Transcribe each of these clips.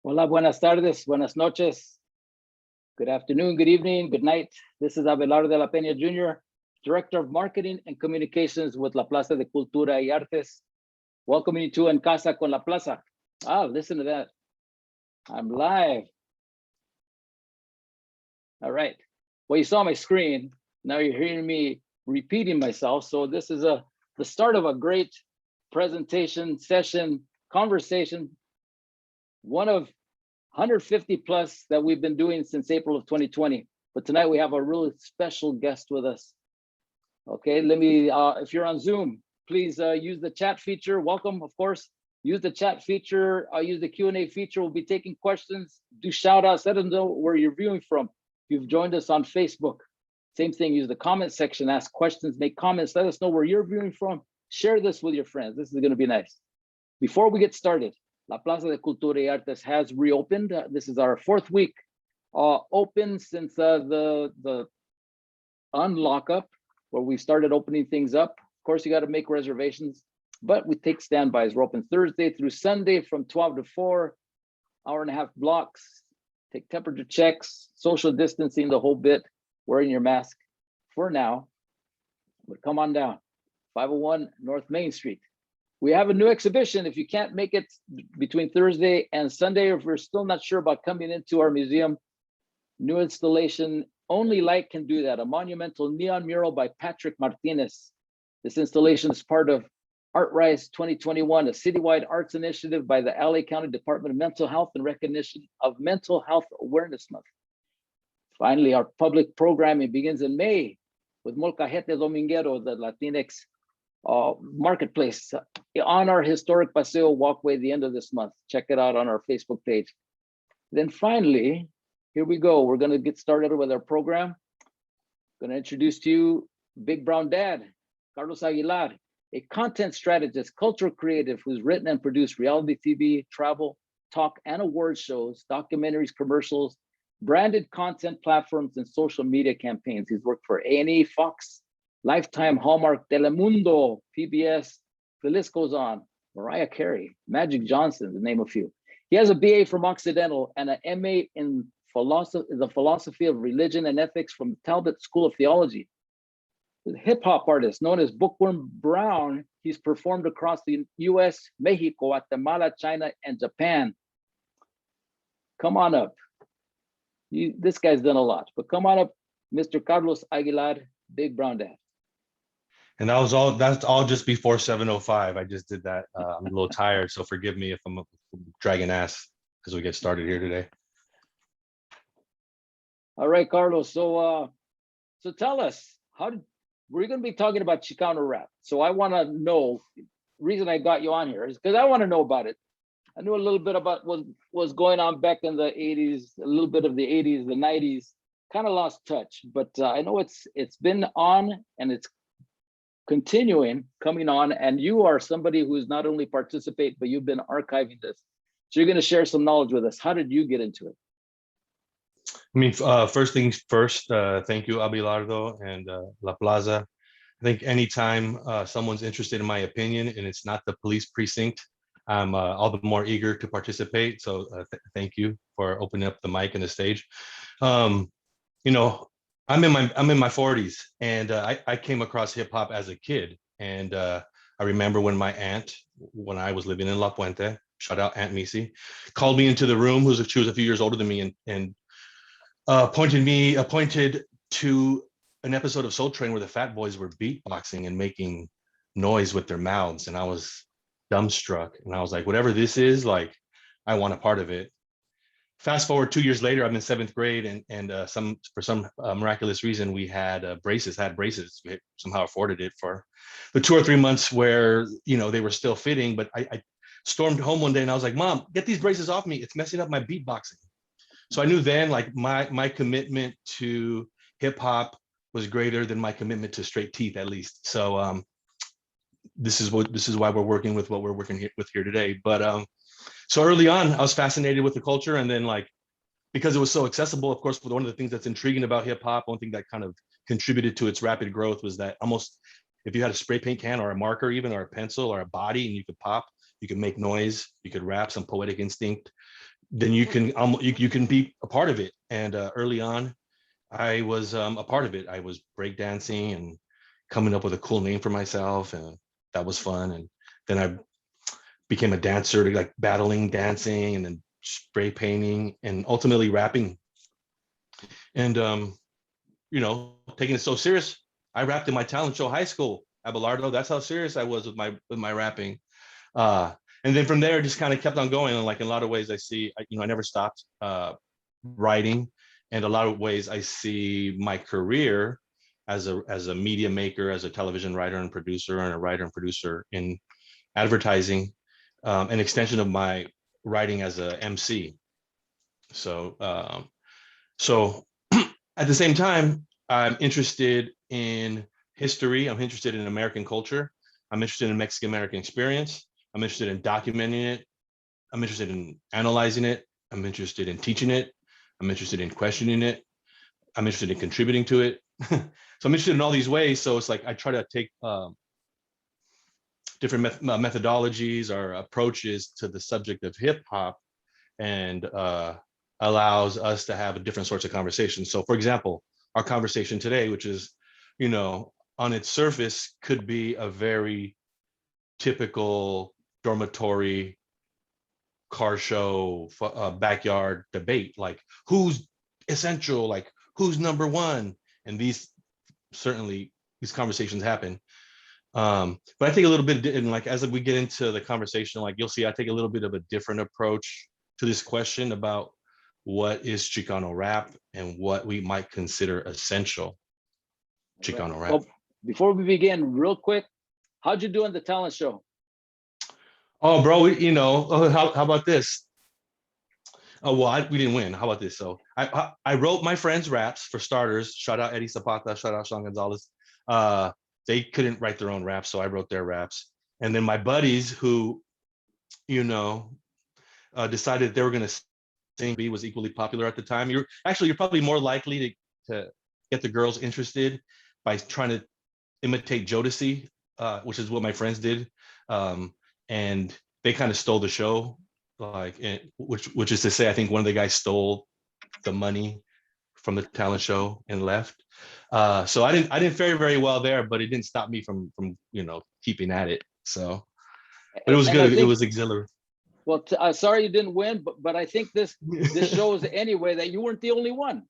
Hola, buenas tardes, buenas noches. Good afternoon, good evening, good night. This is Aguilar de la Peña Jr., Director of Marketing and Communications with La Plaza de Cultura y Artes. Welcoming you to En Casa con La Plaza. Oh, listen to that. I'm live. All right. Well, you saw my screen. Now you're hearing me repeating myself. So this is the start of a great presentation, session, conversation. One of 150 plus that we've been doing since April of 2020. But tonight we have a really special guest with us. Okay, let me, if you're on Zoom, please use the chat feature. Welcome, of course. Use the chat feature, use the Q&A feature. We'll be taking questions, do shout outs, let them know where you're viewing from. If you've joined us on Facebook, same thing, use the comment section, ask questions, make comments, let us know where you're viewing from. Share this with your friends. This is gonna be nice. Before we get started, La Plaza de Cultura y Artes has reopened. This is our 4th week open since the unlock up, where we started opening things up. Of course, you got to make reservations, but we take standbys. We're open Thursday through Sunday from 12 to 4, hour-and-a-half blocks, take temperature checks, social distancing, the whole bit, wearing your mask for now. But come on down, 501 North Main Street. We have a new exhibition. If you can't make it between Thursday and Sunday, or if you're still not sure about coming into our museum, new installation, Only Light Can Do That, a monumental neon mural by Patrick Martinez. This installation is part of ArtRise 2021, a citywide arts initiative by the LA County Department of Mental Health in recognition of Mental Health Awareness Month. Finally, our public programming begins in May with Molcajete Dominguero, the Latinx marketplace on our historic Paseo walkway the end of this month. Check it out on our Facebook page. Then finally, here we go. We're going to get started with our program. I'm going to introduce to you Big Brown Dad, Carlos Aguilar, a content strategist, cultural creative who's written and produced reality TV, travel, talk, and award shows, documentaries, commercials, branded content platforms, and social media campaigns. He's worked for A&E, Fox, Lifetime, Hallmark, Telemundo, PBS, the list goes on. Mariah Carey, Magic Johnson, to name a few. He has a BA from Occidental and an MA in the philosophy of religion and ethics from Talbot School of Theology. The hip hop artist known as Bookworm Brown, he's performed across the US, Mexico, Guatemala, China, and Japan. Come on up. This guy's done a lot, but come on up, Mr. Carlos Aguilar, Big Brown Dad. And that's all just before 7:05. I just did that. I'm a little tired, so forgive me if I'm dragging ass as we get started here today. All right, Carlos. So tell us, we're going to be talking about Chicano rap. So I want to know, the reason I got you on here is because I want to know about it. I knew a little bit about what was going on back in the 80s, a little bit of the 80s, the 90s, kind of lost touch, but I know it's been on and it's continuing, coming on, and you are somebody who's not only participate, but you've been archiving this. So you're going to share some knowledge with us. How did you get into it? I mean, first things first, thank you, Abelardo and La Plaza. I think anytime someone's interested in my opinion and it's not the police precinct, I'm all the more eager to participate. So thank you for opening up the mic and the stage. You know, I'm in my 40s, and I came across hip hop as a kid. And I remember when my aunt, when I was living in La Puente, shout out Aunt Missy, called me into the room. She was a few years older than me, and pointed to an episode of Soul Train where the Fat Boys were beatboxing and making noise with their mouths. And I was dumbstruck, and I was like, whatever this is, like, I want a part of it. Fast forward 2 years later, I'm in 7th grade, and for some miraculous reason, we had braces. We somehow afforded it for the 2 or 3 months where, you know, they were still fitting. But I stormed home one day and I was like, Mom, get these braces off me. It's messing up my beatboxing. So I knew then, like, my commitment to hip hop was greater than my commitment to straight teeth, at least. So this is why we're working with what we're working with here today. But so early on, I was fascinated with the culture, and then, like, because it was so accessible, of course, one of the things that's intriguing about hip hop, one thing that kind of contributed to its rapid growth was that almost if you had a spray paint can or a marker even, or a pencil or a body, and you could pop, you could make noise, you could rap, some poetic instinct, then you can be a part of it. And early on, I was a part of it. I was breakdancing and coming up with a cool name for myself, and that was fun. And then I became a dancer, like battling, dancing, and then spray painting, and ultimately rapping. And you know, taking it so serious, I rapped in my talent show high school, Abelardo. That's how serious I was with my rapping. And then from there, just kind of kept on going. And like in a lot of ways, I never stopped writing. And a lot of ways, I see my career as a media maker, as a television writer and producer, and a writer and producer in advertising, an extension of my writing as a MC. So, so at the same time, I'm interested in history. I'm interested in American culture. I'm interested in Mexican American experience. I'm interested in documenting it. I'm interested in analyzing it. I'm interested in teaching it. I'm interested in questioning it. I'm interested in contributing to it. So I'm interested in all these ways. So it's like I try to take different methodologies or approaches to the subject of hip hop, and allows us to have a different sorts of conversations. So for example, our conversation today, which is, you know, on its surface could be a very typical dormitory car show backyard debate, like who's essential, like who's number one. And these conversations happen. But I take a little bit, and like as we get into the conversation, like you'll see, I take a little bit of a different approach to this question about what is Chicano rap and what we might consider essential Chicano rap. Well, before we begin, real quick, how'd you do on the talent show? Oh, bro, how about this? Oh, well, we didn't win. How about this? So I wrote my friends' raps for starters. Shout out Eddie Zapata, shout out Sean Gonzalez. They couldn't write their own raps, so I wrote their raps. And then my buddies who, decided they were going to sing, B was equally popular at the time. You're probably more likely to get the girls interested by trying to imitate Jodeci, which is what my friends did. And they kind of stole the show, which is to say, I think one of the guys stole the money from the talent show and left. So I didn't fare very well there, but it didn't stop me from keeping at it. So, but it was good. It was exhilarating. Well, sorry you didn't win, but I think this shows anyway that you weren't the only one.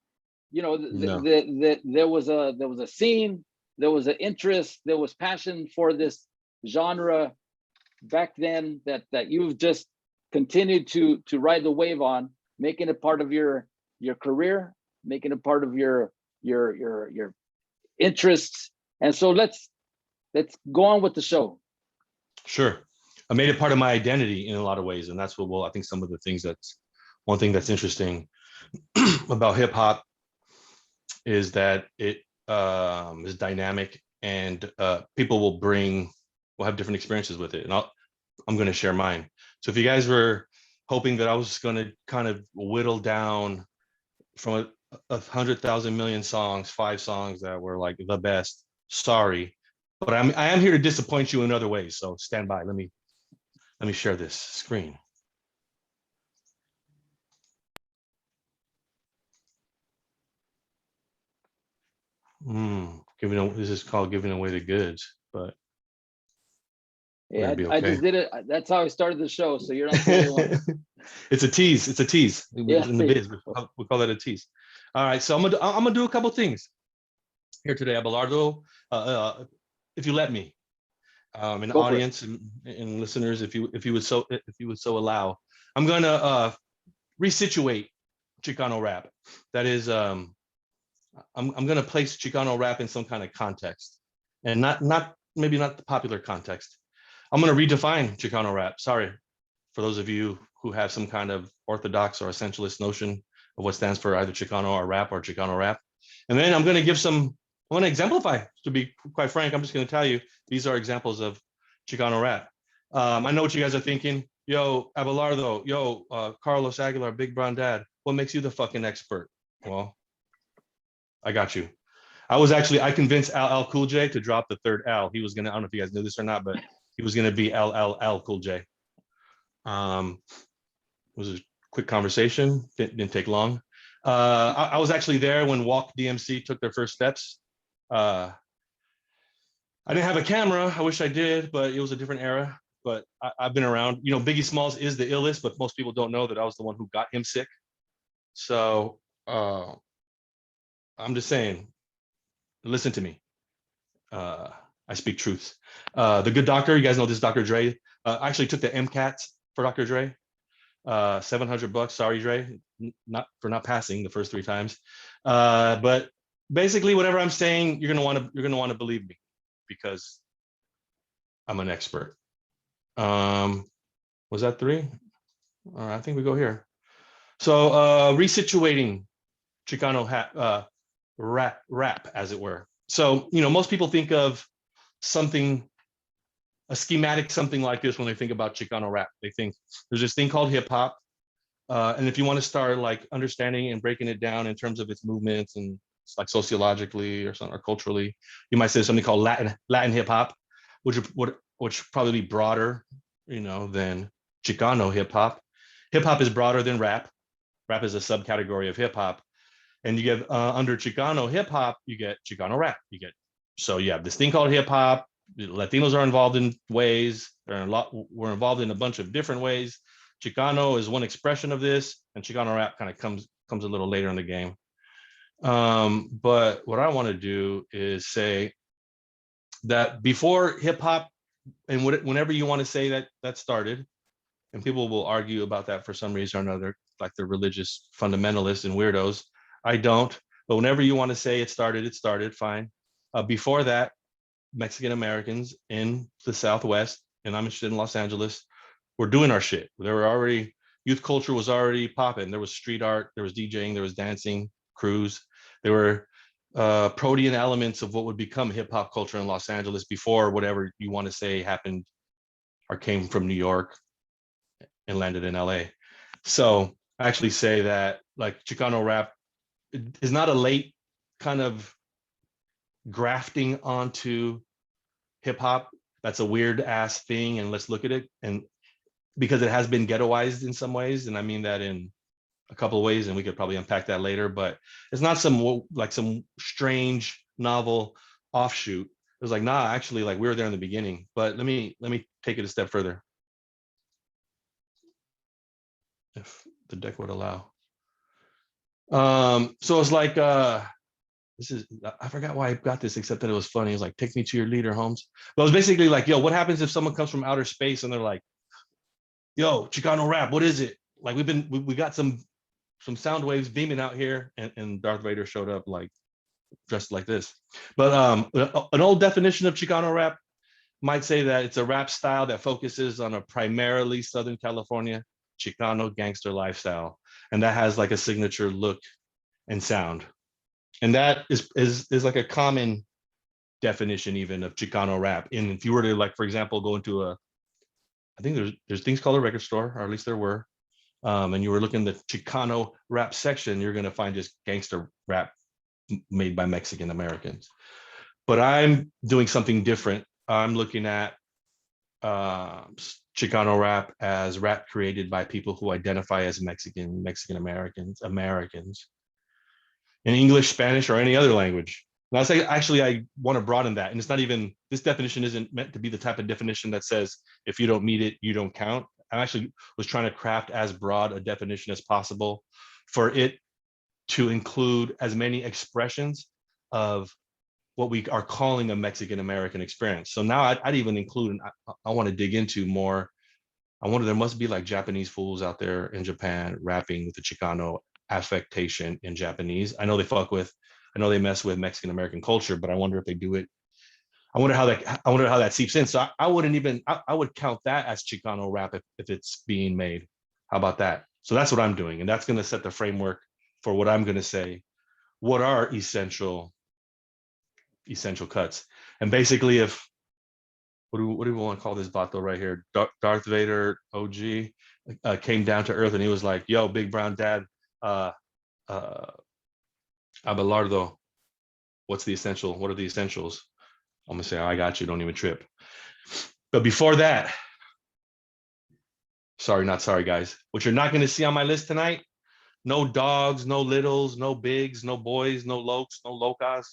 No. There was a scene, there was an interest, there was passion for this genre back then that you've just continued to ride the wave on, making it part of your career, making it part of your interests. And so let's go on with the show. Sure. I made it part of my identity in a lot of ways. And that's I think some of the things one thing that's interesting about hip hop is that it is dynamic, and people will have different experiences with it. And I'm going to share mine. So if you guys were hoping that I was going to kind of whittle down from 100,000 million songs, 5 songs that were like the best, sorry, but I am here to disappoint you in other ways. So stand by. Let me share this screen. This is called giving away the goods, but yeah, okay. I just did it. That's how I started the show. So you're not the only one. It's a tease. It's a tease. Yeah, in the biz, we call that a tease. All right, so I'm gonna do a couple things here today, Abelardo. If you let me, and the audience and listeners, if you would so allow, I'm gonna resituate Chicano rap. That is, I'm gonna place Chicano rap in some kind of context, and maybe not the popular context. I'm gonna redefine Chicano rap. Sorry for those of you who have some kind of orthodox or essentialist notion of what stands for either Chicano or rap or Chicano rap. And then I'm gonna exemplify, to be quite frank. I'm just gonna tell you, these are examples of Chicano rap. I know what you guys are thinking. Yo, Abelardo, Carlos Aguilar, Big Brown Dad, what makes you the fucking expert? Well, I got you. I convinced LL Cool J to drop the third L. He was gonna, I don't know if you guys knew this or not, but he was gonna be LLL Cool J. It was a quick conversation. Didn't take long. I was actually there when Walk DMC took their first steps. I didn't have a camera. I wish I did, but it was a different era. But I've been around. You know, Biggie Smalls is the illest, but most people don't know that I was the one who got him sick. So I'm just saying, listen to me. I speak truths. The Good Doctor, you guys know this Dr. Dre. I actually took the MCAT for Dr. Dre. $700. Sorry, Dre, not passing the first 3 times. But basically, whatever I'm saying, you're gonna want to believe me because I'm an expert. Was that 3? All right, I think we go here. So resituating Chicano rap, as it were. So, you know, most people think of something, a schematic, something like this when they think about Chicano rap. They think there's this thing called hip hop. And if you want to start like understanding and breaking it down in terms of its movements and like sociologically or something or culturally, you might say something called Latin hip hop, which would probably be broader, you know, than Chicano hip hop. Hip hop is broader than rap. Rap is a subcategory of hip hop. And you get under Chicano hip hop, you get Chicano rap. So you have this thing called hip hop. Latinos are involved in ways. We're involved in a bunch of different ways. Chicano is one expression of this, and Chicano rap kind of comes a little later in the game. But what I want to do is say that before hip hop, and whenever you want to say that started, and people will argue about that for some reason or another, like they're religious fundamentalists and weirdos. I don't, but whenever you want to say it started, fine. Before that, Mexican Americans in the Southwest, and I'm interested in Los Angeles, were doing our shit. There were already, youth culture was already popping. There was street art, there was DJing, there was dancing, crews. There were protean elements of what would become hip hop culture in Los Angeles before whatever you want to say happened or came from New York and landed in LA. So I actually say that like Chicano rap is not a late kind of grafting onto hip hop. That's a weird ass thing, and let's look at it. And because it has been ghettoized in some ways, and I mean that in a couple of ways, and we could probably unpack that later, but it's not some strange novel offshoot. It was like, nah, actually, like we were there in the beginning. But let me take it a step further, if the deck would allow. So it's like I forgot why I got this, except that it was funny. It was like, take me to your leader, Holmes. But it was basically like, yo, what happens if someone comes from outer space and they're like, yo, Chicano rap, what is it? Like we got some sound waves beaming out here, and Darth Vader showed up like dressed like this. But an old definition of Chicano rap might say that it's a rap style that focuses on a primarily Southern California Chicano gangster lifestyle, and that has like a signature look and sound. And that is like a common definition even of Chicano rap. And if you were to, like, for example, go into I think there's things called a record store, or at least there were, and you were looking at the Chicano rap section, you're going to find just gangster rap made by Mexican Americans. But I'm doing something different. I'm looking at Chicano rap as rap created by people who identify as Mexican Americans in English, Spanish, or any other language. And I say, actually, I want to broaden that. And it's not even, this definition isn't meant to be the type of definition that says, if you don't meet it, you don't count. I actually was trying to craft as broad a definition as possible for it to include as many expressions of what we are calling a Mexican American experience. So now I'd even include, and I want to dig into more. I wonder, there must be like Japanese fools out there in Japan rapping with the Chicano affectation in Japanese. I know they mess with Mexican American culture, but I wonder if they do it. I wonder how that seeps in. So I would count that as Chicano rap if it's being made. How about that? So that's what I'm doing. And that's going to set the framework for what I'm going to say. What are essential cuts? And basically, what do we want to call this vato right here? Darth Vader OG came down to earth and he was like, yo, big brown dad, Abelardo, what are the essentials? I'm gonna say, I got you, don't even trip. But before that, Sorry, not sorry, guys. What you're not going to see on my list tonight, no dogs, no littles, no bigs, no boys, no lokes, no locas.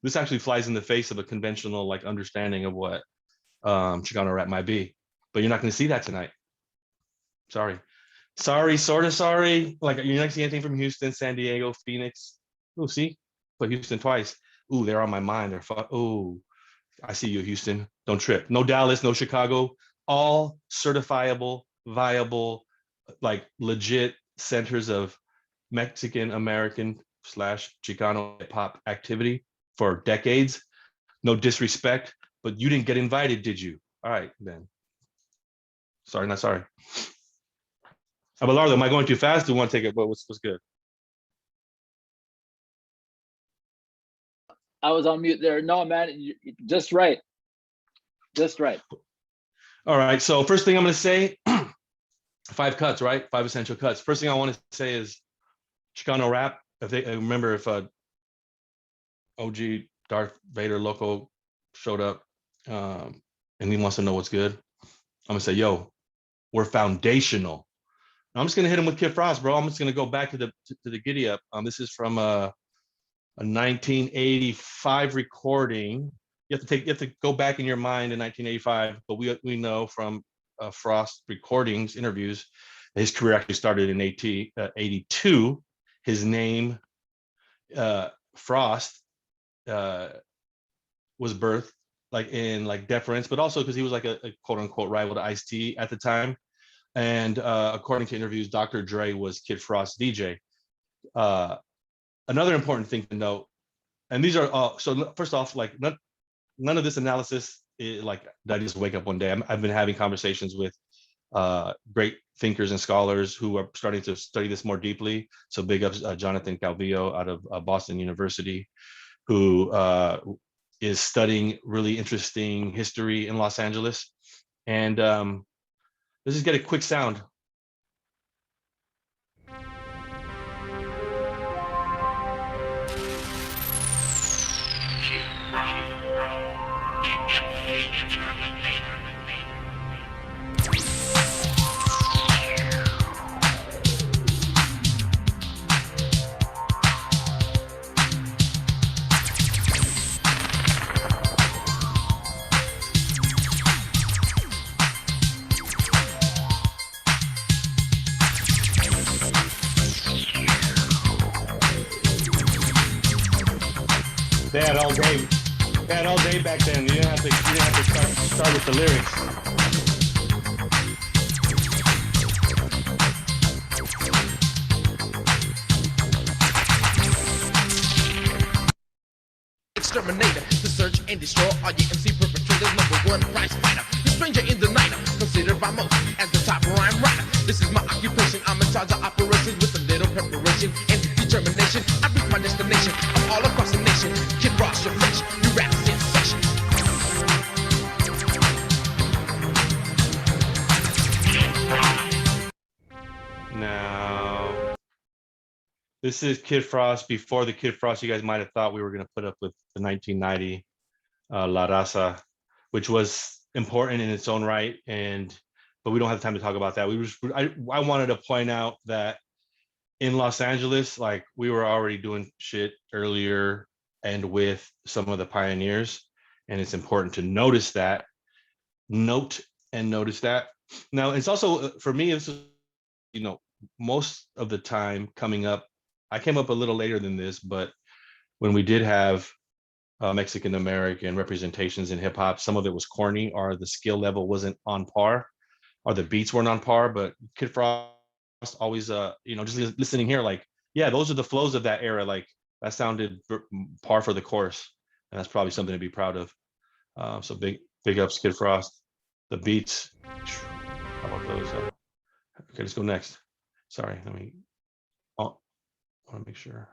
This actually flies in the face of a conventional like understanding of what Chicano rap might be. But you're not going to see that tonight. Sorry. Sorry, sort of sorry. Like you're not going to see anything from Houston, San Diego, Phoenix. Oh, see? Put Houston twice. Ooh, they're on my mind. Oh, I see you, Houston. Don't trip. No Dallas, no Chicago. All certifiable, viable, like legit centers of Mexican American slash Chicano hip hop activity for decades. No disrespect, but you didn't get invited, did you? All right, then. Sorry, not sorry. Abelardo, am I going too fast? Do you want to take it? What's good? I was on mute there. No, man, just right. Just right. All right. So first thing I'm going to say, 5 cuts, right? 5 essential cuts. First thing I want to say is Chicano rap. If they remember, if OG Darth Vader Loco showed up and he wants to know what's good, I'm gonna say, yo, we're foundational. I'm just gonna hit him with Kid Frost, bro. I'm just gonna go back to the giddy up. This is from a 1985 recording. You have to go back in your mind in 1985, but we know from Frost recordings, interviews, his career actually started in 82. His name, Frost, was birthed like in like deference, but also because he was like a quote unquote rival to Ice-T at the time. And according to interviews, Dr. Dre was Kid Frost's DJ. Another important thing to note, and these are so first off, like none of this analysis is like I just wake up one day. I've been having conversations with great thinkers and scholars who are starting to study this more deeply. So big ups Jonathan Calvillo out of Boston University, who is studying really interesting history in Los Angeles. And let's just get a quick sound. They had all day. They had all day back then. You didn't have to start with the lyrics. Exterminator, to search and destroy all your MC perpetrators, #1 prize fighter, the stranger in the night, considered by most as the top rhyme writer. This is my occupation. I'm in charge of operations with a little preparation and determination. I reach my destination. I'm all across the nation. Kid Frost, your flesh, you rap sensation. Now, this is Kid Frost before the Kid Frost you guys might have thought we were going to put up with the 1990 La Raza, which was important in its own right. But we don't have time to talk about that. I wanted to point out that in Los Angeles, like we were already doing shit earlier and with some of the pioneers. And it's important to notice that. Notice that. Now, it's also, for me, it's, you know, most of the time coming up, I came up a little later than this, but when we did have Mexican American representations in hip hop, some of it was corny or the skill level wasn't on par or the beats weren't on par. But Kid Frost always, you know, just listening here, like, yeah, those are the flows of that era. Like that sounded par for the course. And that's probably something to be proud of. So big ups, Kid Frost. The beats, how about those? Okay, let's go next. Sorry, let me, I want to make sure.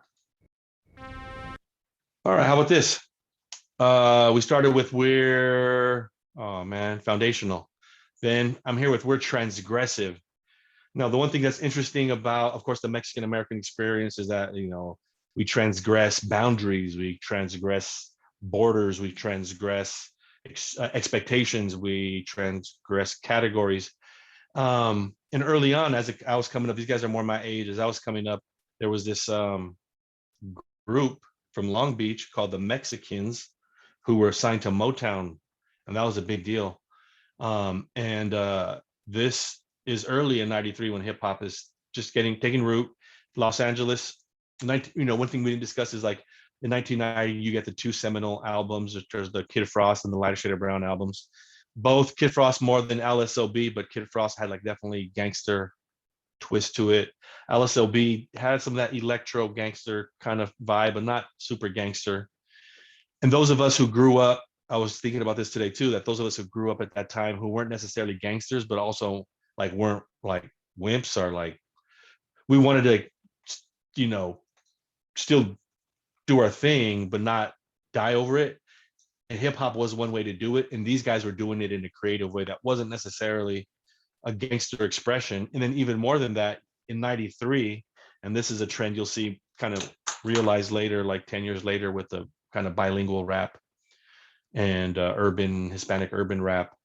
All right, how about this? We started with foundational. Then I'm here with we're transgressive. Now, the one thing that's interesting about, of course, the Mexican American experience is that, you know, we transgress boundaries, we transgress borders, we transgress expectations, we transgress categories. And and early on, I was coming up, these guys are more my age. As I was coming up, there was this group from Long Beach called the Mexicans, who were signed to Motown, and that was a big deal. This is early in '93 when hip hop is just taking root. Los Angeles, one thing we didn't discuss is like in 1990, you get the two seminal albums. There's the Kid Frost and the Lighter Shade of Brown albums. Both Kid Frost more than LSOB, but Kid Frost had like definitely gangster twist to it. LSOB had some of that electro gangster kind of vibe, but not super gangster. And those of us who grew up, I was thinking about this today too, that those of us who grew up at that time who weren't necessarily gangsters, but also like weren't like wimps, or like we wanted to, still do our thing, but not die over it. And hip hop was one way to do it. And these guys were doing it in a creative way that wasn't necessarily a gangster expression. And then even more than that, in '93, and this is a trend you'll see kind of realized later, like 10 years later, with the kind of bilingual rap and Hispanic urban rap.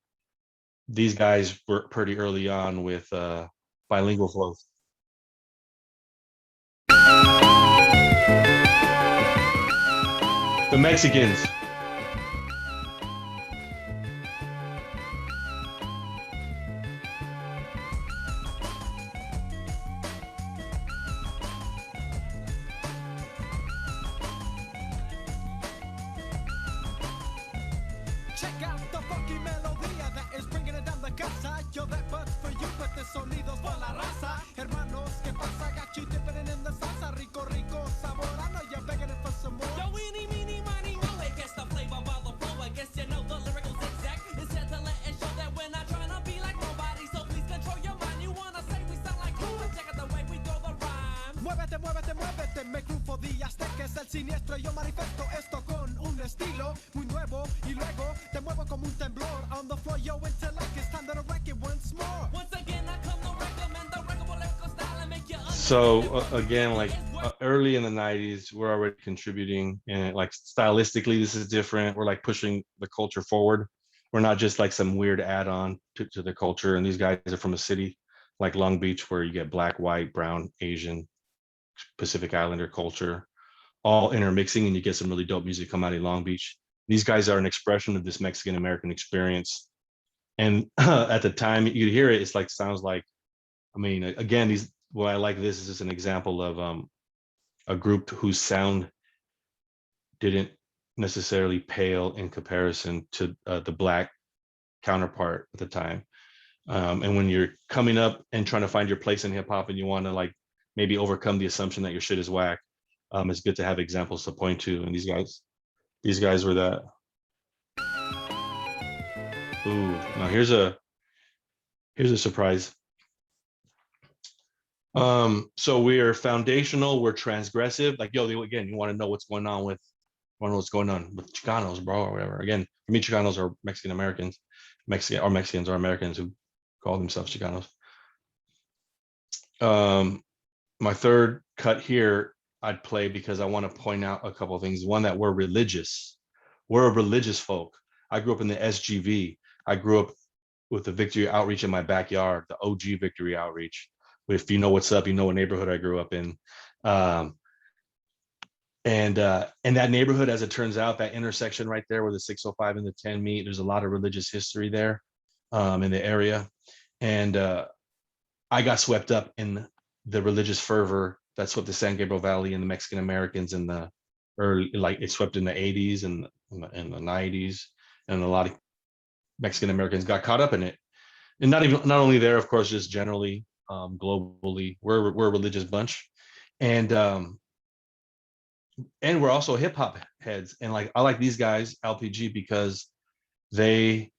These guys were pretty early on with bilingual flows. The Mexicans. Check out the funky melodía that is bringing it down the casa. Yo, that but's for you, but the sonidos for la raza. Hermanos, ¿qué pasa? Got you dipping it in the salsa. Rico, rico, sabor. I know you're begging it for some more. Yo, weenie, meenie, miny, mo. It gets the flavor by the flow. I guess you know the lyrical zigzag. It's here to let it show that we're not trying to be like nobody. So please control your mind. You wanna say we sound like who? Check out the way we throw the rhymes. Muévete, muévete, muévete. Me grupo de Aztecas, el siniestro. Yo manifesto esto con un estilo muy nuevo. Y luego te muevo como un temblor. On the floor, yo, intellect. It's time to wreck it once more. Once again, I come to recommend the record lyrical style and make you So again, like early in the '90s, we're already contributing, and like stylistically, this is different. We're like pushing the culture forward. We're not just like some weird add-on to the culture. And these guys are from a city like Long Beach, where you get black, white, brown, Asian, Pacific Islander culture, all intermixing, and you get some really dope music come out of Long Beach. These guys are an expression of this Mexican American experience. And at the time you hear it, it's like, sounds like, I mean, again, what I like this is just an example of a group whose sound didn't necessarily pale in comparison to the Black counterpart at the time. And when you're coming up and trying to find your place in hip hop, and you want to like maybe overcome the assumption that your shit is whack, it's good to have examples to point to. And these guys were that. Ooh, now here's a surprise. So we are foundational, we're transgressive. Like, yo, again, you want to know what's going on with Chicanos, bro, or whatever. Again, for me, Chicanos are Mexican Americans. Mexicans are Americans who call themselves Chicanos. My third cut here I'd play because I want to point out a couple of things. One, that we're religious. We're a religious folk. I grew up in the SGV. I grew up with the Victory Outreach in my backyard, the OG Victory Outreach. If you know what's up, you know what neighborhood I grew up in. And that neighborhood, as it turns out, that intersection right there where the 605 and the 10 meet, there's a lot of religious history there in the area. And I got swept up in the religious fervor that swept the San Gabriel Valley and the Mexican Americans in the early, like it swept in the 80s and in the 90s. And a lot of Mexican Americans got caught up in it. And not only there, of course, just generally, globally, we're a religious bunch. And we're also hip hop heads. And like, I like these guys, LPG, because they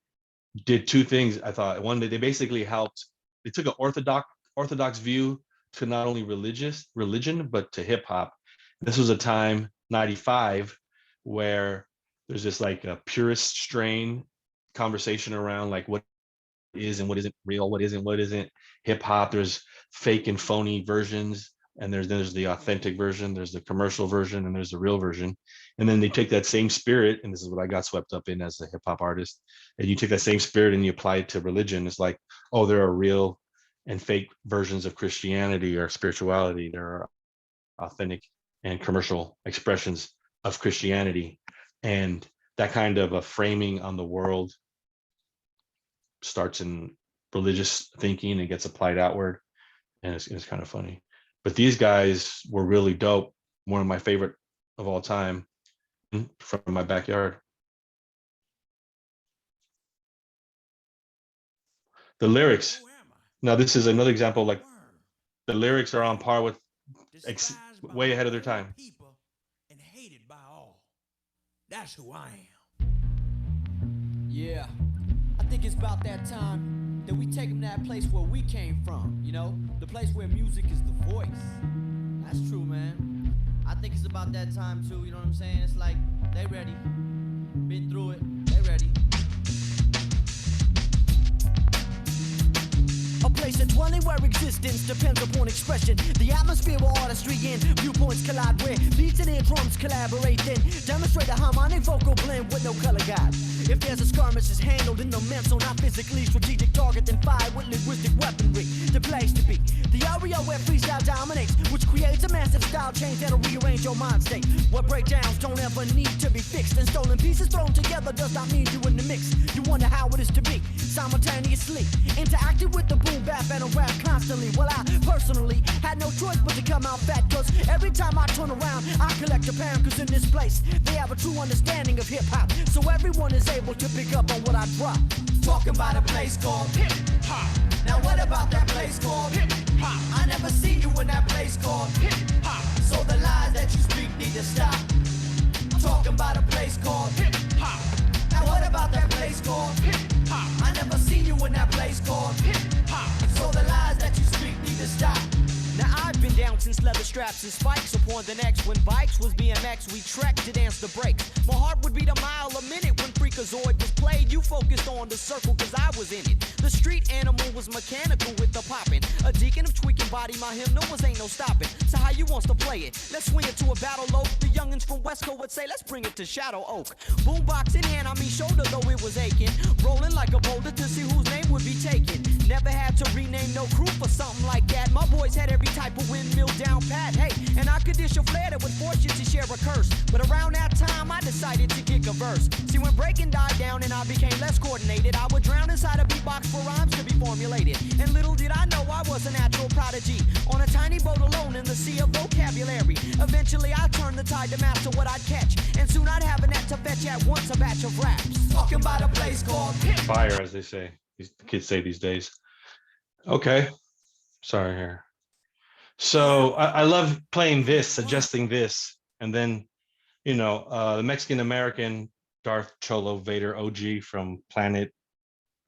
did two things. I thought one, they basically helped, they took an orthodox view to not only religion, but to hip hop. This was a time, 95, where there's this like a purist strain conversation around like what is and what isn't real, what isn't hip hop. There's fake and phony versions, and there's the authentic version, there's the commercial version, and there's the real version. And then they take that same spirit, and this is what I got swept up in as a hip hop artist, and you take that same spirit and you apply it to religion. It's like, oh, there are real and fake versions of Christianity or spirituality. There are authentic and commercial expressions of Christianity, and that kind of a framing on the world starts in religious thinking and gets applied outward, and it's kind of funny. But these guys were really dope. One of my favorite of all time, from my backyard. The lyrics. Now this is another example. Like the lyrics are on par with way ahead of their time. And hated by all. That's who I am. Yeah, I think it's about that time that we take them to that place where we came from, you know? The place where music is the voice. That's true, man. I think it's about that time too, you know what I'm saying? It's like, they ready. Been through it, they ready. A place of dwelling where existence depends upon expression. The atmosphere where artistry and viewpoints collide, where beats and eardrums collaborate, then demonstrate a harmonic vocal blend with no color guide. If there's a skirmish is handled in the mental, not physically strategic target, then fire with linguistic weaponry. The place to be, the area where freestyle dominates, which creates a massive style change that'll rearrange your mind state. Where breakdowns don't ever need to be fixed, and stolen pieces thrown together does not mean you in the mix. You wonder how it is to be simultaneously interacting with the boom bap and a rap constantly. Well, I personally had no choice but to come out fat, cause every time I turn around I collect a pound, cause in this place they have a true understanding of hip-hop, so everyone is able to pick up on what I drop. Talking about a place called hip-hop. Now what about that place called hip-hop? I never seen you in that place called hip-hop, so the lies that you speak need to stop. Talking about a place called hip-hop. Now what about that place called hip-hop? I never seen you in that place called hip-hop, so the lies that you speak need to stop. Now I've been down since leather straps and spikes upon the necks. When bikes was BMX, we trekked to dance the breaks. My heart would beat a mile a minute when Freakazoid was played. You focused on the circle cause I was in it. The street animal was mechanical with the popping. A deacon of tweaking body, my hymnal was ain't no stopping. So how you wants to play it? Let's swing it to a battle oak. The youngins from Westco would say let's bring it to Shadow Oak. Boombox in hand, I mean shoulder though it was aching. Rolling like a boulder to see whose name would be taken. Never had to rename no crew for something like that. My boys had every type of windmill down pat. Hey, and I could dish a flair that would force you to share a curse. But around that time I decided to kick a verse. See, when breaking died down and I became less coordinated, I would drown inside a beatbox for rhymes to be formulated. And little did I know I was a natural prodigy, on a tiny boat alone in the sea of vocabulary. Eventually I turned the tide to master what I'd catch, and soon I'd have a net to fetch at once a batch of raps. Talking about a place called Fire, as they say, these kids say these days. Okay, sorry here. So I love playing this, suggesting this, and then, you know, the Mexican American Darth Cholo Vader OG from Planet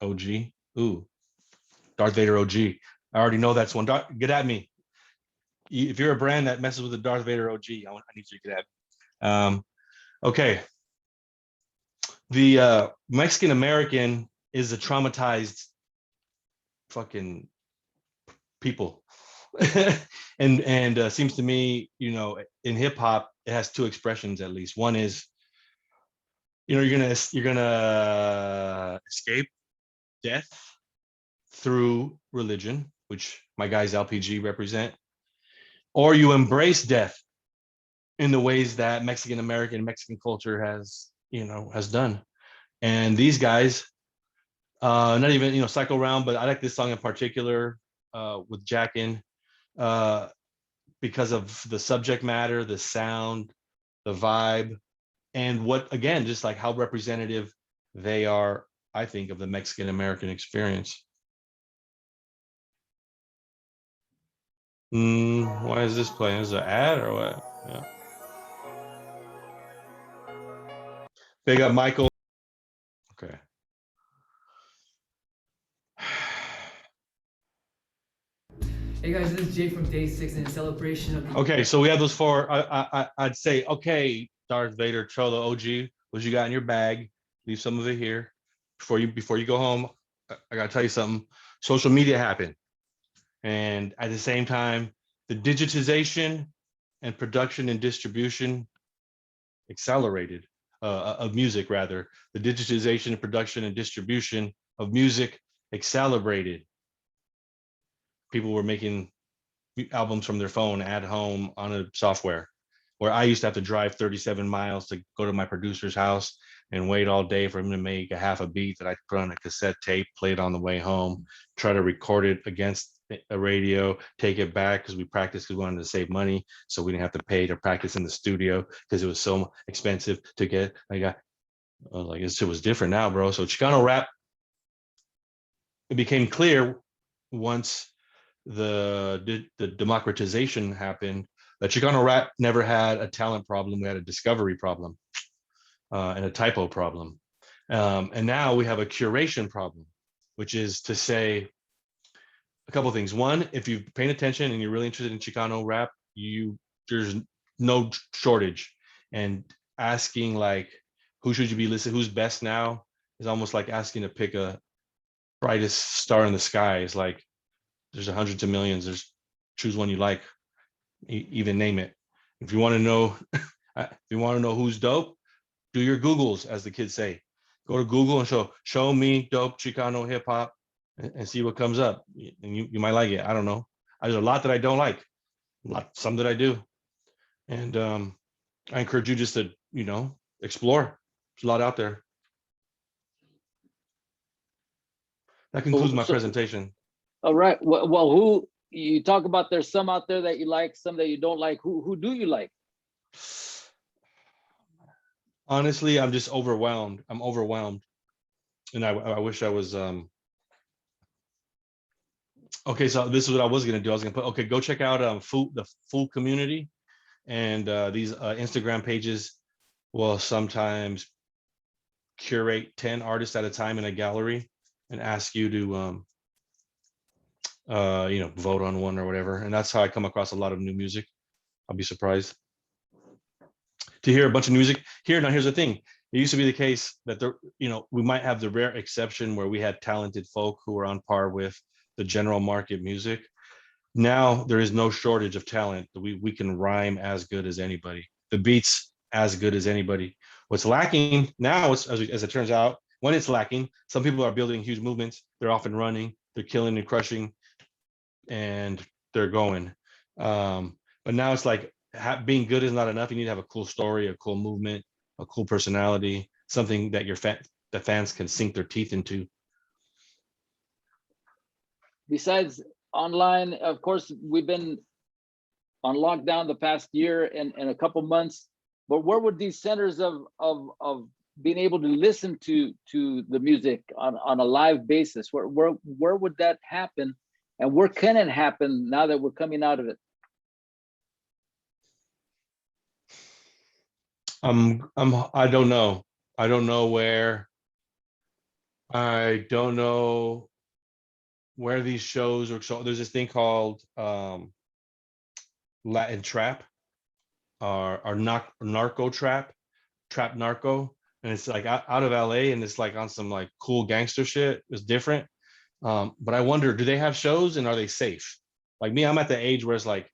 OG. Ooh, Darth Vader OG. I already know that's one. Get at me. If you're a brand that messes with the Darth Vader OG, I need you to get at me. Okay. The Mexican American is a traumatized fucking people. and seems to me, you know, in hip hop, it has two expressions at least. One is, you know, you're gonna escape death through religion, which my guys LPG represent, or you embrace death in the ways that Mexican American, Mexican culture has, you know, has done. And these guys, not even, you know, Cycle Round, but I like this song in particular with Jackin, because of the subject matter, the sound, the vibe, and what, again, just like how representative they are, I think, of the Mexican American experience. Why is this playing? Is it an ad or what? Yeah. Big up, Michael. Okay. Hey guys, this is Jay from Day 6 in celebration of the Okay, so we have those four. I'd say, okay, Darth Vader, Cholo, OG, what you got in your bag? Leave some of it here. Before you go home, I gotta tell you something. Social media happened. And at the same time, the digitization and production and distribution accelerated, of music rather. The digitization and production and distribution of music accelerated. people were making albums from their phone at home on a software, where I used to have to drive 37 miles to go to my producer's house and wait all day for him to make a half a beat that I put on a cassette tape, play it on the way home, try to record it against a radio, take it back because we practiced because we wanted to save money, so we didn't have to pay to practice in the studio because it was so expensive to get. I was like, this shit was different now, bro. So Chicano rap, it became clear once the democratization happened that Chicano rap never had a talent problem. We had a discovery problem and a typo problem. And now we have a curation problem, which is to say a couple of things. One, if you've paying attention and you're really interested in Chicano rap, there's no shortage. And asking like, who should you be listening? Who's best now is almost like asking to pick a brightest star in the sky. It's like there's hundreds of millions. There's choose one you like, even name it. If you want to know, who's dope, do your Googles, as the kids say. Go to Google and show me dope Chicano hip hop and see what comes up. And you might like it. I don't know. There's a lot that I don't like, some that I do. And I encourage you just to, explore. There's a lot out there. That concludes my presentation. All right. Well, who you talk about? There's some out there that you like, some that you don't like. Who do you like? Honestly, I'm just overwhelmed. I'm overwhelmed, and I wish I was. Okay, so this is what I was gonna do. I was gonna put, go check out the Food community, and these Instagram pages will sometimes curate 10 artists at a time in a gallery and ask you to vote on one or whatever. And that's how I come across a lot of new music. I'll be surprised to hear a bunch of music here. Now, here's the thing. It used to be the case that we might have the rare exception where we had talented folk who were on par with the general market music. Now there is no shortage of talent. We can rhyme as good as anybody. The beats as good as anybody. What's lacking now, as it turns out, when it's lacking, some people are building huge movements. They're off and running. They're killing and crushing, and they're going. But now it's like being good is not enough. You need to have a cool story, a cool movement, a cool personality, something that the fans can sink their teeth into. Besides Online, of course, we've been on lockdown the past year and a couple months. But where would these centers of being able to listen to the music on a live basis, where would that happen, and where can it happen now that we're coming out of it? I don't know. I don't know where. I don't know where these shows are. So there's this thing called Latin Trap, or Narco Trap Narco, and it's like out of LA, and it's like on some like cool gangster shit. It's different. But I wonder, do they have shows, and are they safe? Like me, I'm at the age where it's like,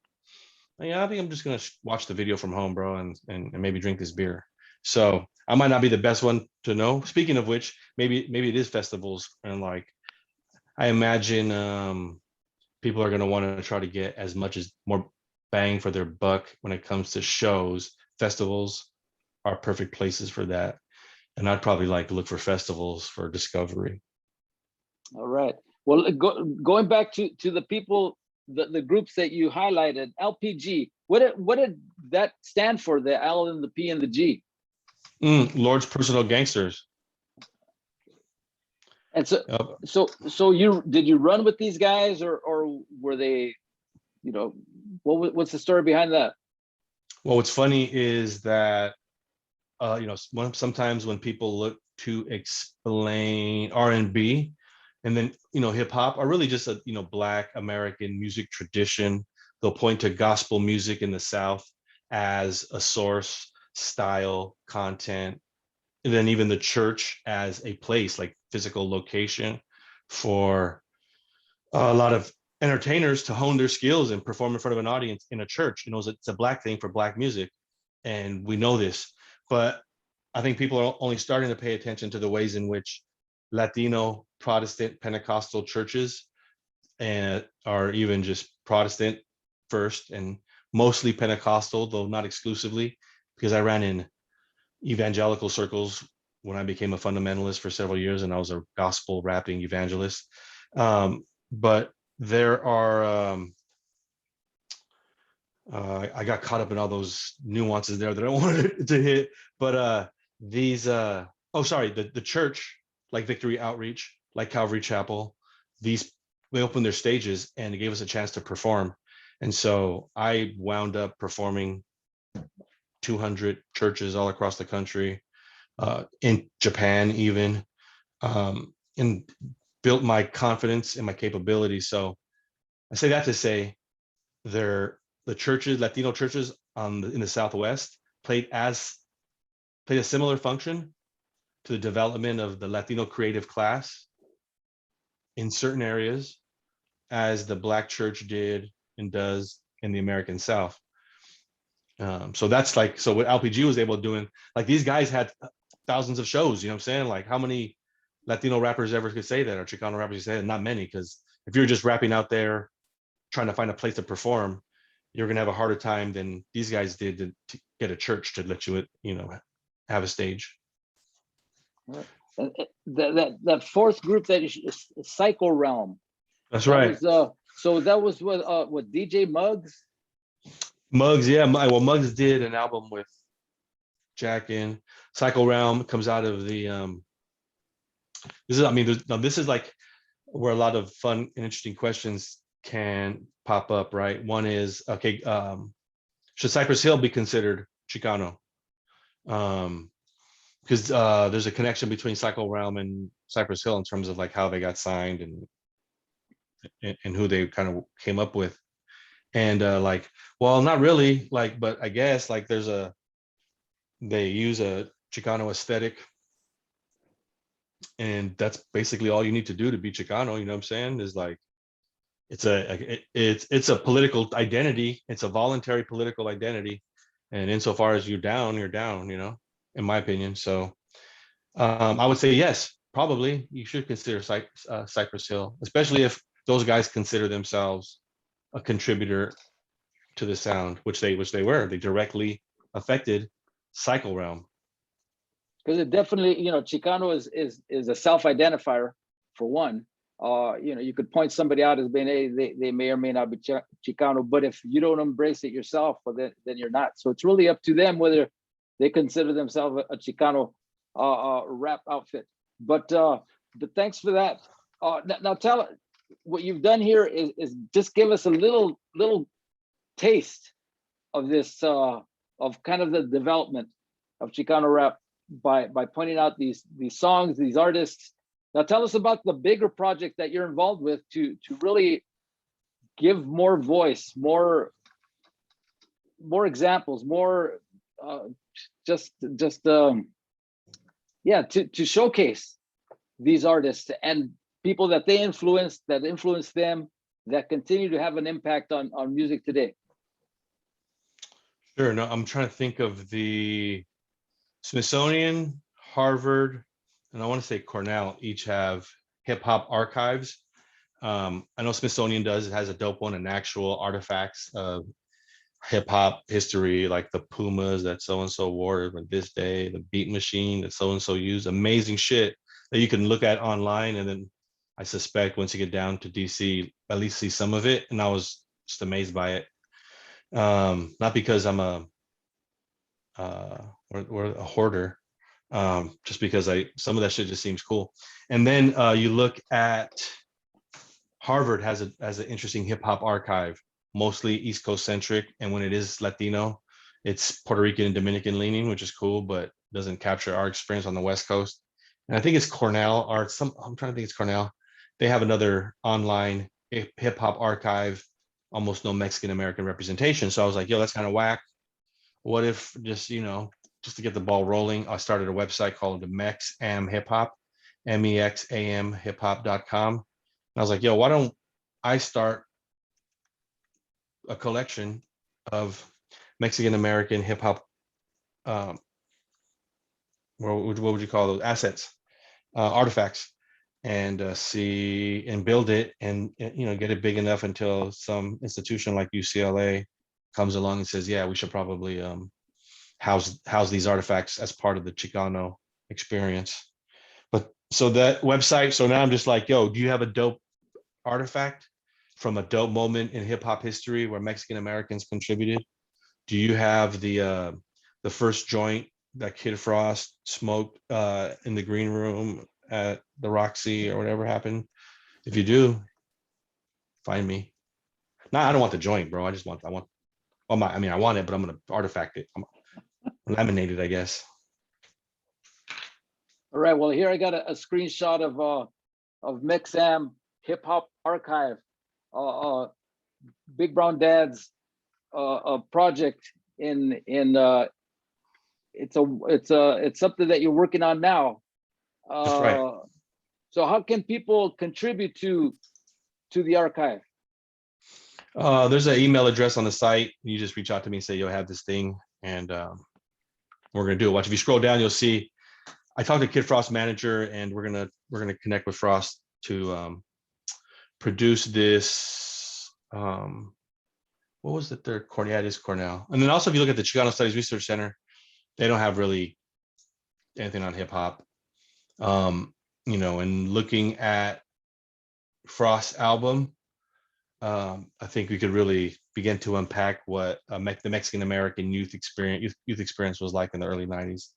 yeah, I think I'm just gonna watch the video from home, bro, and maybe drink this beer. So I might not be the best one to know. Speaking of which, maybe it is festivals, and like I imagine people are gonna want to try to get as much as more bang for their buck when it comes to shows. Festivals are perfect places for that, and I'd probably like to look for festivals for discovery. All right. Well, going back to the people, the groups that you highlighted, LPG. What did that stand for? The L and the P and the G. Lord's Personal Gangsters. And so did you run with these guys, or were they, what's the story behind that? Well, what's funny is that sometimes when people look to explain R&B and then hip hop, are really just a Black American music tradition, they'll point to gospel music in the South as a source, style, content, and then even the church as a place, like physical location for a lot of entertainers to hone their skills and perform in front of an audience in a church. It's a Black thing for Black music, and we know this. But I think people are only starting to pay attention to the ways in which Latino, Protestant, Pentecostal churches and are even just Protestant first and mostly Pentecostal, though not exclusively, because I ran in evangelical circles when I became a fundamentalist for several years, and I was a gospel rapping evangelist. But there are, I got caught up in all those nuances there that I wanted to hit. But the church, like Victory Outreach, like Calvary Chapel, they opened their stages and it gave us a chance to perform. And so I wound up performing 200 churches all across the country, in Japan even, and built my confidence and my capabilities. So I say that to say the churches, Latino churches in the Southwest played a similar function to the development of the Latino creative class in certain areas as the Black church did and does in the American South. So that's like, so what LPG was able to do, like these guys had thousands of shows, you know what I'm saying? Like how many Latino rappers ever could say that, or Chicano rappers could say that? Not many, because if you're just rapping out there trying to find a place to perform, you're gonna have a harder time than these guys did to get a church to let you, have a stage. That fourth group that is Psycho Realm. That's right. So that was what DJ Muggs. Muggs, yeah. Well, Muggs did an album with Jack in. Psycho Realm comes out of the this is like where a lot of fun and interesting questions can pop up, right? One is, okay, should Cypress Hill be considered Chicano? Because there's a connection between Psycho Realm and Cypress Hill in terms of like how they got signed and who they kind of came up with. And like, well, not really, like, but I guess like they use a Chicano aesthetic, and that's basically all you need to do to be Chicano, you know what I'm saying? Is like, it's a political identity. It's a voluntary political identity. And insofar as you're down, in my opinion. So I would say, yes, probably you should consider Cypress Hill, especially if those guys consider themselves a contributor to the sound, which they were. They directly affected Psycho Realm. Because it definitely, Chicano is a self-identifier for one. You could point somebody out as being, hey, they may or may not be Chicano, but if you don't embrace it yourself, well, then you're not. So it's really up to them whether they consider themselves a Chicano rap outfit. But thanks for that. Now tell what you've done here is just give us a little taste of this of kind of the development of Chicano rap by pointing out these songs, these artists. Now tell us about the bigger project that you're involved with to really give more voice, more examples, more to showcase these artists and people that they influence them, that continue to have an impact on music today. Sure. No, I'm trying to think of the Smithsonian, Harvard, and I want to say Cornell each have hip hop archives. I know Smithsonian does. It has a dope one, and actual artifacts of hip hop history, like the Pumas that so-and-so wore this day, the beat machine that so-and-so used. Amazing shit that you can look at online. And then I suspect once you get down to DC, at least see some of it. And I was just amazed by it. Not because I'm a hoarder, just because some of that shit just seems cool. And then you look at Harvard has an interesting hip hop archive, mostly East Coast centric, and when it is Latino, it's Puerto Rican and Dominican leaning, which is cool, but doesn't capture our experience on the West Coast. And I think it's Cornell, or I'm trying to think it's Cornell. They have another online hip hop archive, almost no Mexican American representation. So I was like, yo, that's kind of whack. What if just to get the ball rolling, I started a website called Mexam Hip Hop, MEXAM hiphop.com. And I was like, yo, why don't I start a collection of Mexican American hip hop, what would you call those assets, artifacts? and see and build it, and get it big enough until some institution like UCLA comes along and says, yeah, we should probably house these artifacts as part of the Chicano experience. But so that website, so now I'm just like, yo, do you have a dope artifact from a dope moment in hip hop history where Mexican Americans contributed? Do you have the first joint that Kid Frost smoked in the green room at the Roxy or whatever happened? If you do, find me. No, I don't want the joint, bro. I want, well, I want it, but I'm gonna artifact it. I'm laminate it, I guess. All right. Well, here I got a screenshot of Mexam Hip Hop Archive, Big Brown Dad's project it's something that you're working on now. That's right. So how can people contribute to the archive? There's an email address on the site. You just reach out to me and say, you'll have this thing, and we're gonna do it. Watch, if you scroll down, you'll see I talked to Kid Frost manager, and we're gonna connect with Frost to produce this. What was the third? Cornell? Yeah, it is Cornell. And then also, if you look at the Chicano Studies Research Center, they don't have really anything on hip hop. And looking at Frost's album, I think we could really begin to unpack what the Mexican American youth experience was like in the early '90s.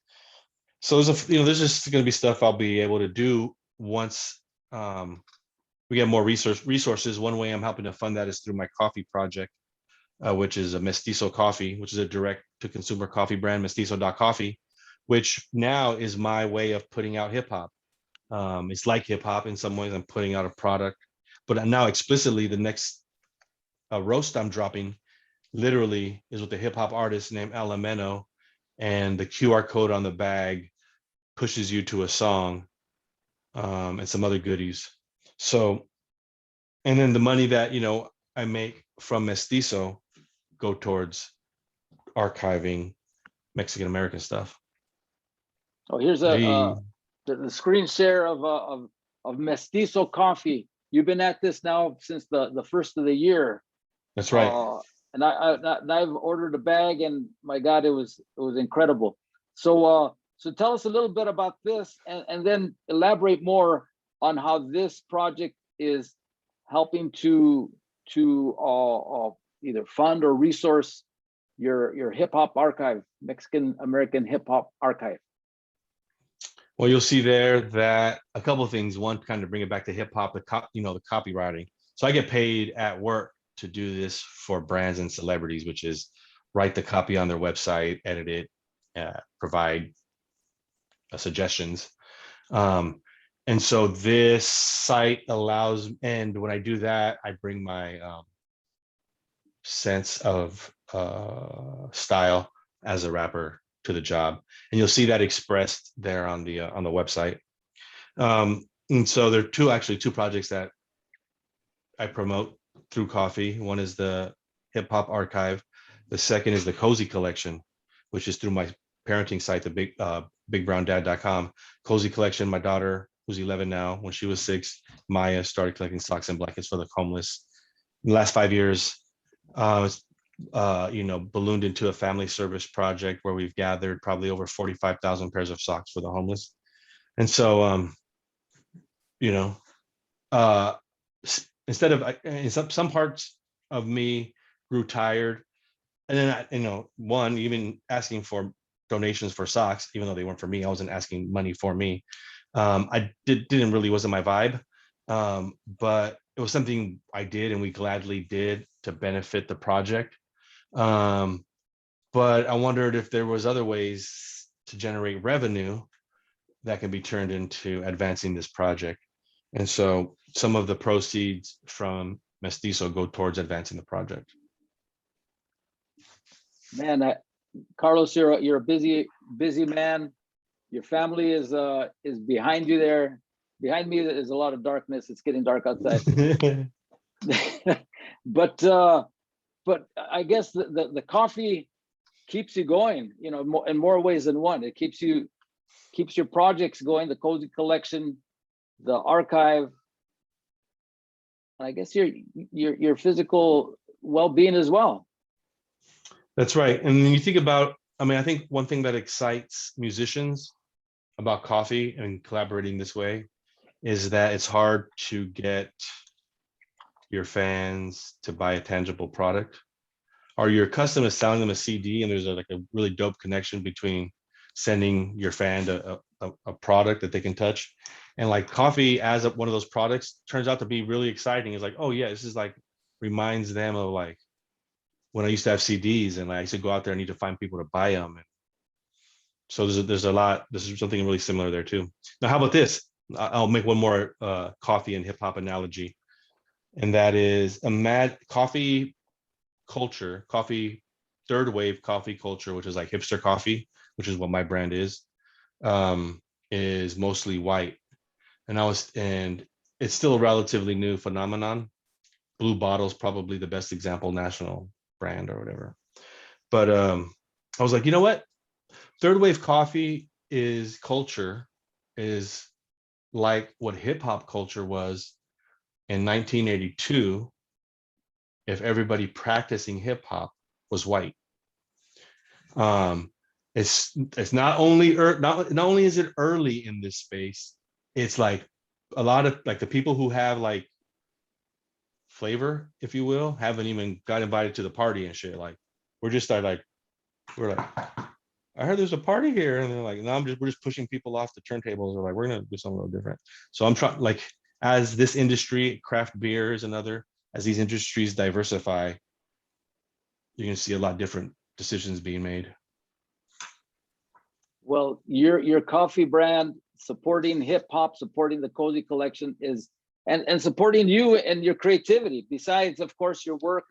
So there's just going to be stuff I'll be able to do once we get more resources. One way I'm helping to fund that is through my coffee project, which is a Mestizo Coffee, which is a direct-to-consumer coffee brand, Mestizo.coffee, which now is my way of putting out hip hop. It's like hip hop in some ways. I'm putting out a product, but now explicitly the next roast I'm dropping literally is with a hip hop artist named Alameno, and the QR code on the bag pushes you to a song and some other goodies. So, and then the money that I make from Mestizo go towards archiving Mexican American stuff. Oh, here's the screen share of Mestizo Coffee. You've been at this now since the first of the year. That's right. And I've ordered a bag, and my God, it was incredible. So tell us a little bit about this, and then elaborate more on how this project is helping to either fund or resource your hip hop archive, Mexican American hip hop archive. Well, you'll see there that a couple of things. One, kind of bring it back to hip hop, the copywriting. So I get paid at work to do this for brands and celebrities, which is write the copy on their website, edit it, provide suggestions. And so this site allows, and when I do that, I bring my sense of style as a rapper to the job, and you'll see that expressed there on the website. And so there are two projects that I promote through coffee. One is the Hip Hop Archive. The second is the Cozy Collection, which is through my parenting site, the BigBrownDad.com. Cozy Collection. My daughter, who's 11 now, when she was 6, Maya, started collecting socks and blankets for the homeless. In the last 5 years, ballooned into a family service project where we've gathered probably over 45,000 pairs of socks for the homeless. And so, instead of in some parts of me grew tired, and then one, even asking for donations for socks, even though they weren't for me, I wasn't asking money for me. Wasn't my vibe, but it was something I did and we gladly did to benefit the project. But I wondered if there was other ways to generate revenue that can be turned into advancing this project. And so some of the proceeds from Mestizo go towards advancing the project. Man, Carlos, you're a busy man. Your family is behind you there. Behind me is a lot of darkness. It's getting dark outside. But I guess the coffee keeps you going, in more ways than one. It keeps your projects going. The Cozy Collection the archive, and I guess your physical well-being as well. That's right. And when you think about, I mean, I think one thing that excites musicians about coffee and collaborating this way is that it's hard to get your fans to buy a tangible product, or your customer is selling them a CD and there's like a really dope connection between sending your fan a product that they can touch. And like coffee as one of those products turns out to be really exciting. It's like, oh yeah, this is like, reminds them of like when I used to have CDs and I used to go out there and need to find people to buy them. And so there's a lot, this is something really similar there too. Now, how about this? I'll make one more coffee and hip hop analogy. And that is coffee culture, third wave coffee culture, which is like hipster coffee, which is what my brand is mostly white. And it's still a relatively new phenomenon. Blue Bottle's probably the best example, national brand or whatever. But I was like, you know what? Third wave coffee culture is like what hip hop culture was in 1982 if everybody practicing hip hop was white. It's not only is it early in this space, it's like a lot of like the people who have like flavor, if you will, haven't even got invited to the party and shit. Like we're like, I heard there's a party here, and they're like, no, we're just pushing people off the turntables. We're like, we're gonna do something a little different. So I'm trying, like, as this industry, craft beer is another, as these industries diversify, you're gonna see a lot different decisions being made. Well, your coffee brand supporting hip hop, supporting the Cozy Collection is, and supporting you and your creativity. Besides, of course, your work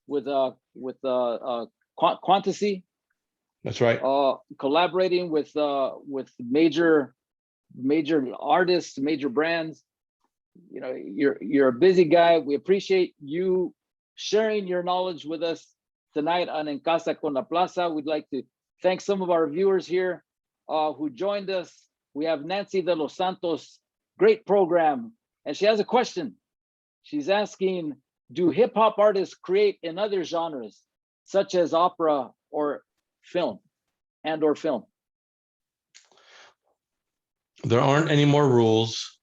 with Quantity. That's right. Collaborating with major artists, major brands. You know, you're a busy guy. We appreciate you sharing your knowledge with us tonight on En Casa con la Plaza. We'd like to thank some of our viewers here who joined us. We have Nancy de los Santos, great program, and she has a question. She's asking, do hip hop artists create in other genres, such as opera or film or film? There aren't any more rules,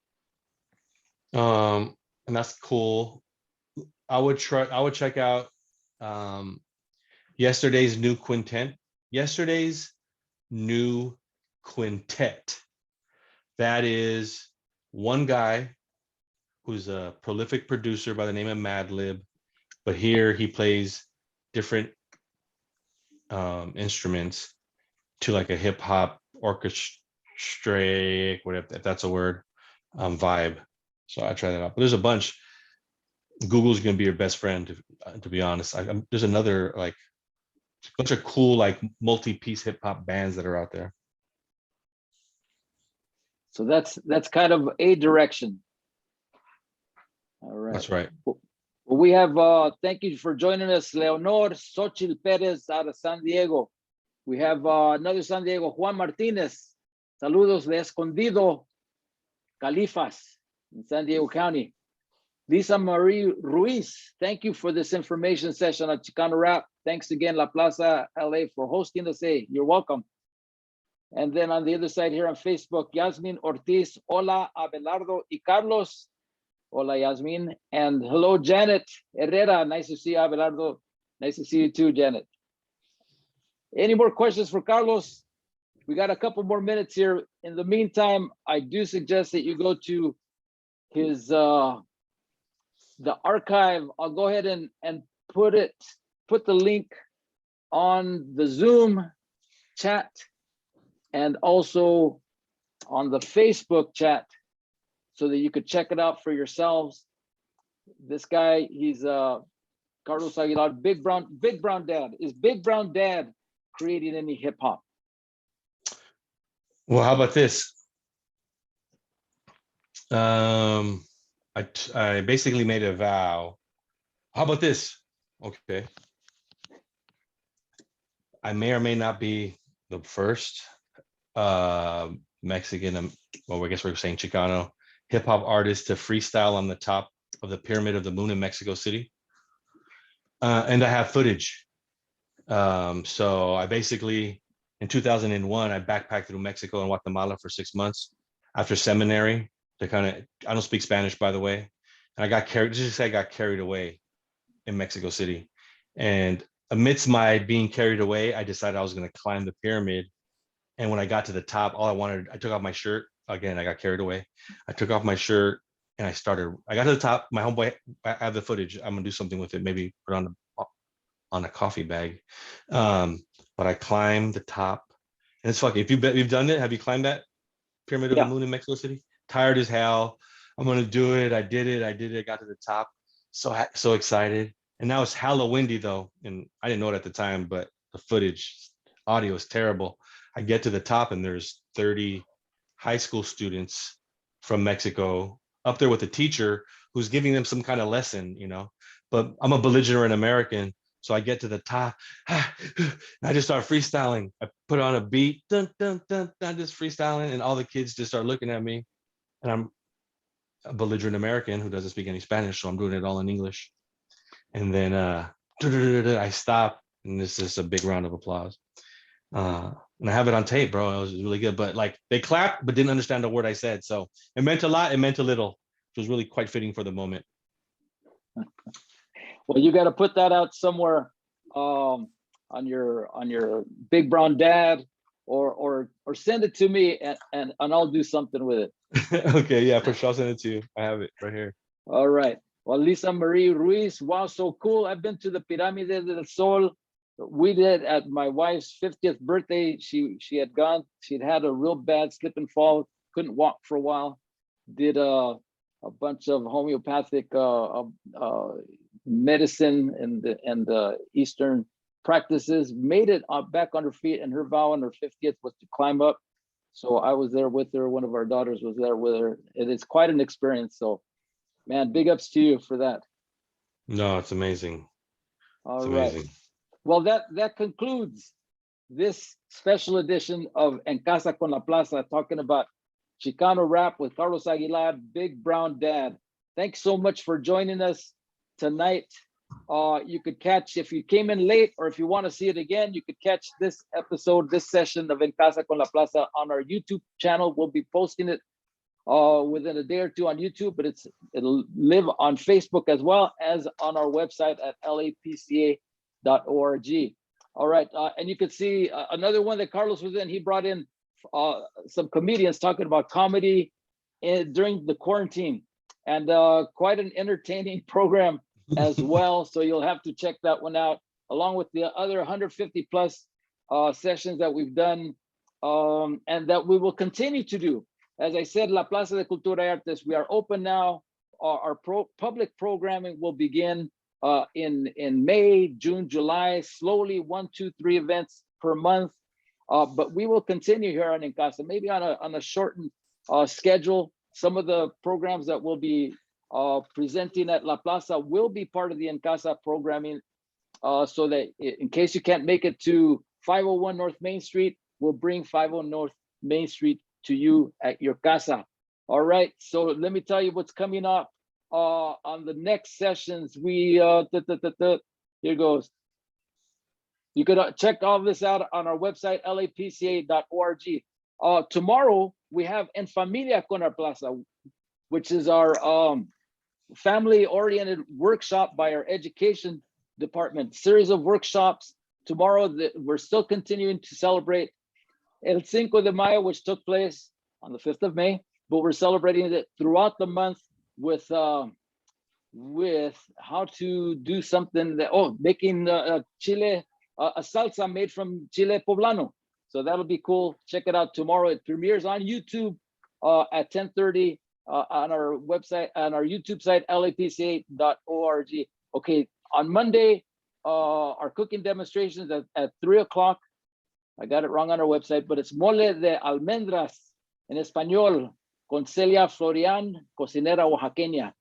and that's cool. I would check out yesterday's new quintet. That is one guy who's a prolific producer by the name of Madlib, but here he plays different instruments to like a hip hop orchestrate, whatever, if that's a word, vibe. So I try that out. But there's a bunch. Google's gonna be your best friend, to be honest. There's another like a bunch of cool like multi-piece hip hop bands that are out there. So that's kind of a direction. All right. That's right. Well, we have thank you for joining us, Leonor Xochitl Perez out of San Diego. We have another San Diego, Juan Martinez. Saludos de Escondido, Califas in San Diego County. Lisa Marie Ruiz, thank you for this information session on Chicano Rap. Thanks again, La Plaza LA, for hosting us. Hey, you're welcome. And then on the other side here on Facebook, Yasmin Ortiz, hola, Abelardo y Carlos. Hola, Yasmin. And hello, Janet Herrera. Nice to see you, Abelardo. Nice to see you too, Janet. Any more questions for Carlos? We got a couple more minutes here. In the meantime, I do suggest that you go to his the archive. I'll go ahead and put the link on the Zoom chat and also on the Facebook chat so that you could check it out for yourselves. This guy, he's Carlos Aguilar, Big Brown Dad. Is Big Brown Dad creating any hip hop? Well, how about this? I basically made a vow. How about this? Okay. I may or may not be the first Mexican, well, I guess we're saying Chicano, hip hop artist to freestyle on the top of the Pyramid of the Moon in Mexico City. And I have footage. So I basically, in 2001, I backpacked through Mexico and Guatemala for 6 months after seminary to kind of, I don't speak Spanish, by the way. And I got carried, just to say I got carried away in Mexico City. And amidst my being carried away, I decided I was going to climb the pyramid. And when I got to the top, I took off my shirt. Again, I got carried away. I took off my shirt and I got to the top. My homeboy, I have the footage. I'm going to do something with it. Maybe put it on a coffee bag. But I climbed the top and it's fucking, if you've done it, have you climbed that Pyramid of the Moon in Mexico City? Tired as hell. I'm going to do it. I did it. I got to the top. So excited. And now it's hella windy though. And I didn't know it at the time, but the footage, audio is terrible. I get to the top and there's 30 high school students from Mexico up there with a teacher who's giving them some kind of lesson, but I'm a belligerent American. So I get to the top, I just start freestyling. I put on a beat, dun, dun, dun, dun, just freestyling, and all the kids just start looking at me. And I'm a belligerent American who doesn't speak any Spanish, so I'm doing it all in English. And then I stop, and this is a big round of applause. And I have it on tape, bro. It was really good, but like they clapped, but didn't understand a word I said. So it meant a lot. It meant a little. It was really quite fitting for the moment. Well, you got to put that out somewhere on your Big Brown Dad, or send it to me, and I'll do something with it. Okay, yeah, for sure. I'll send it to you. I have it right here. All right. Well, Lisa Marie Ruiz, wow, so cool. I've been to the Pirámide del Sol. We did at my wife's 50th birthday. She had had a real bad slip and fall, couldn't walk for a while. Did a bunch of homeopathic medicine and Eastern practices, made it back on her feet, and her vow on her 50th was to climb up. So I was there with her. One of our daughters was there with her. It is quite an experience. So, man, big ups to you for that. No, it's amazing. All it's right. amazing. Well, that concludes this special edition of En Casa con la Plaza, talking about Chicano rap with Carlos Aguilar, Big Brown Dad. Thanks so much for joining us tonight. You could catch, if you came in late or if you want to see it again, you could catch this episode, this session of En Casa con la Plaza on our YouTube channel. We'll be posting it within a day or two on YouTube, but it'll live on Facebook as well as on our website at lapca.org. All right, and you could see another one that Carlos was in. He brought in some comedians talking about comedy during the quarantine, and quite an entertaining program as well. So you'll have to check that one out, along with the other 150 plus sessions that we've done, and that we will continue to do. As I said, La Plaza de Cultura y Artes, we are open now. Our public programming will begin in May, June, July, slowly 1, 2, 3 events per month. But we will continue here on En Casa, maybe on a shortened schedule. Some of the programs that we'll be presenting at La Plaza will be part of the En Casa programming, so that in case you can't make it to 501 North Main Street, we'll bring 501 North Main Street to you at your casa. All right, so let me tell you what's coming up on the next sessions. We here goes. You could check all this out on our website, lapca.org. Tomorrow we have En Familia con la Plaza, which is our family-oriented workshop by our education department. Series of workshops tomorrow that we're still continuing to celebrate El Cinco de Mayo, which took place on the 5th of May, but we're celebrating it throughout the month with how to do something that, making chile, a salsa made from chile poblano. So that'll be cool. Check it out tomorrow. It premieres on YouTube at 10:30 on our website, on our YouTube site, lapca.org. Okay, on Monday, our cooking demonstrations at 3 o'clock. I got it wrong on our website, but it's mole de almendras en español con Celia Florian, cocinera oaxaqueña.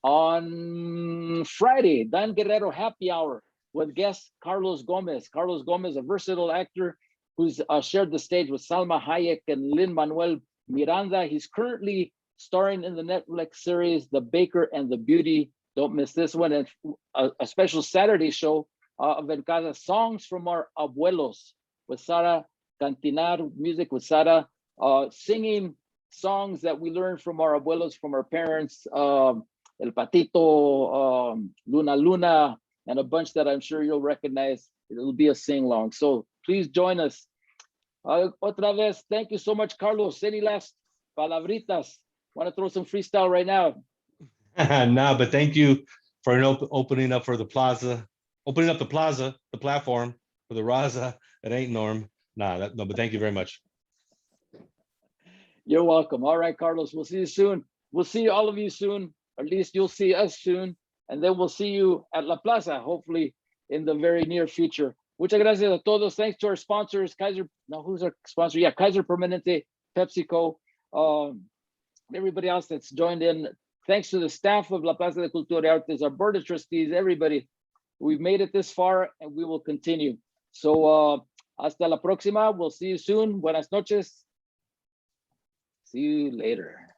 On Friday, Dan Guerrero happy hour with guest Carlos Gomez. Carlos Gomez, a versatile actor who's shared the stage with Salma Hayek and Lin-Manuel Miranda. He's currently starring in the Netflix series The Baker and the Beauty. Don't miss this one. And a special Saturday show of En Casa, songs from our abuelos with Sara Cantinar, music with Sara, singing songs that we learned from our abuelos, from our parents, El Patito, Luna Luna, and a bunch that I'm sure you'll recognize. It'll be a sing-along. So please join us. Otra vez, thank you so much, Carlos. Any last palabritas? Want to throw some freestyle right now? Nah, but thank you for opening up for the plaza, opening up the plaza, the platform for the Raza. It ain't Norm. No, but thank you very much. You're welcome. All right, Carlos, we'll see you soon. We'll see all of you soon. At least you'll see us soon. And then we'll see you at La Plaza, hopefully in the very near future. Muchas gracias a todos. Thanks to our sponsors, Kaiser. No, who's our sponsor? Yeah, Kaiser Permanente, PepsiCo, everybody else that's joined in. Thanks to the staff of La Plaza de Cultura y Artes, our board of trustees, everybody. We've made it this far and we will continue. So hasta la próxima. We'll see you soon. Buenas noches. See you later.